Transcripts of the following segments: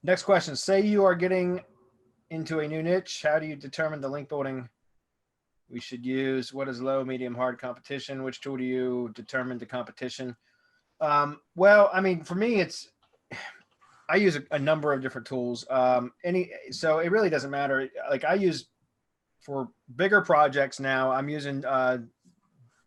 Next question. Say you are getting into a new niche. How do you determine the link building we should use? What is low, medium, hard competition? Which tool do you determine the competition? Well, I mean, for me, I use a number of different tools. So it really doesn't matter. Like I use for bigger projects now, I'm using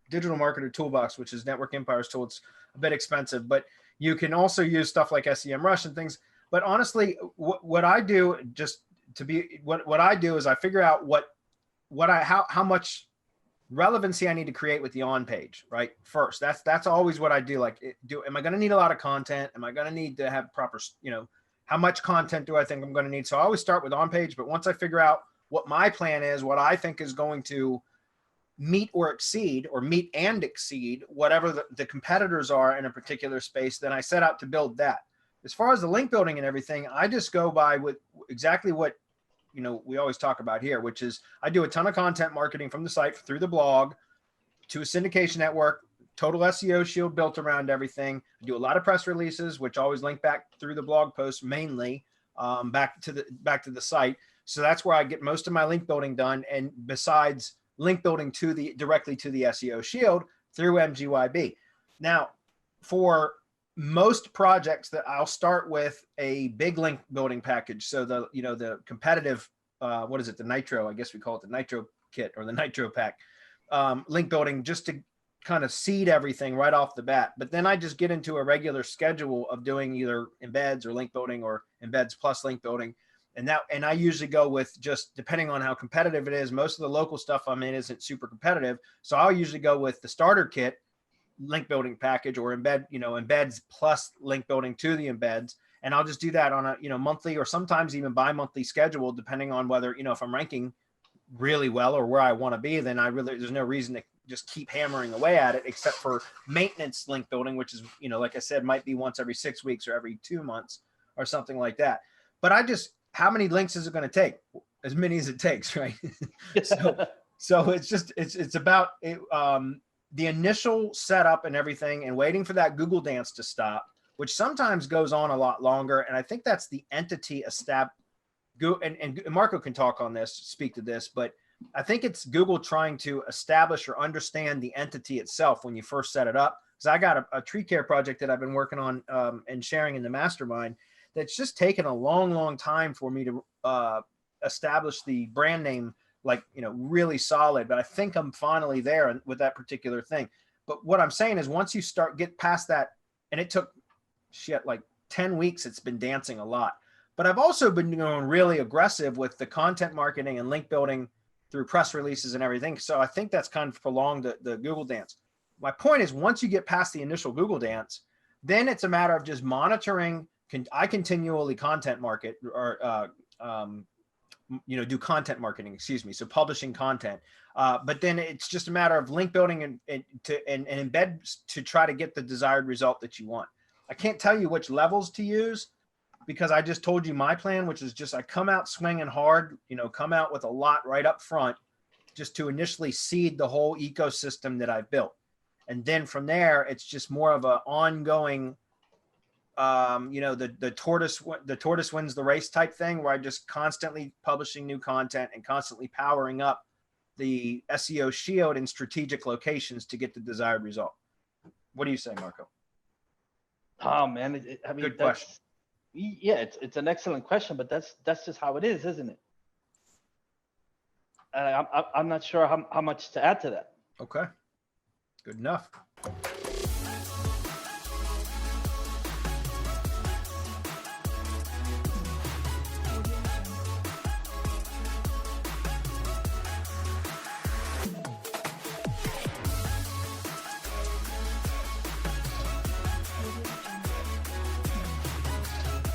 Digital Marketer Toolbox, which is Network Empire's tool. It's a bit expensive, but you can also use stuff like SEMrush and things. But honestly, what I do just to be what I do is I figure out how much relevancy I need to create with the on page, right? First, that's always what I do. Like, am I going to need a lot of content? Am I going to need to have proper, how much content do I think I'm going to need? So I always start with on page, but once I figure out what my plan is, what I think is going to meet and exceed whatever the competitors are in a particular space, then I set out to build that. As far as the link building and everything, I just go by with exactly what we always talk about here, which is I do a ton of content marketing from the site through the blog to a syndication network, total SEO shield built around everything. I do a lot of press releases, which always link back through the blog post, mainly back to the site. So that's where I get most of my link building done. And besides link building directly to the SEO shield through MGYB. Now, for most projects that I'll start with a big link building package. So the competitive, what is it? The Nitro, I guess we call it the Nitro kit or the Nitro pack, link building, just to kind of seed everything right off the bat. But then I just get into a regular schedule of doing either embeds or link building or embeds plus link building. And I usually go with, just depending on how competitive it is. Most of the local stuff I'm in isn't super competitive. So I'll usually go with the starter kit link building package, or embeds plus link building to the embeds. And I'll just do that on a, monthly or sometimes even bi-monthly schedule, depending on whether, if I'm ranking really well or where I want to be, then there's no reason to just keep hammering away at it, except for maintenance link building, which is, like I said, might be once every 6 weeks or every 2 months or something like that. But how many links is it going to take? As many as it takes, right? so it's about the initial setup and everything, and waiting for that Google dance to stop, which sometimes goes on a lot longer. And I think that's the entity established. And Marco can speak to this, but I think it's Google trying to establish or understand the entity itself when you first set it up. Because I got a tree care project that I've been working on and sharing in the mastermind that's just taken a long, long time for me to establish the brand name, really solid. But I think I'm finally there with that particular thing. But what I'm saying is, once you get past that, and it took like 10 weeks, it's been dancing a lot. But I've also been going really aggressive with the content marketing and link building through press releases and everything. So I think that's kind of prolonged the Google dance. My point is, once you get past the initial Google dance, then it's a matter of just monitoring. I continually content market or do content marketing, so publishing content. But then it's just a matter of link building and embed to try to get the desired result that you want. I can't tell you which levels to use, because I just told you my plan, which is just I come out swinging hard, come out with a lot right up front, just to initially seed the whole ecosystem that I've built. And then from there, it's just more of an ongoing, the tortoise wins the race type thing, where I just constantly publishing new content and constantly powering up the SEO shield in strategic locations to get the desired result. What do you say, Marco? Oh man, good question. Yeah, it's an excellent question, but that's just how it is, isn't it? I'm not sure how much to add to that. Okay, good enough.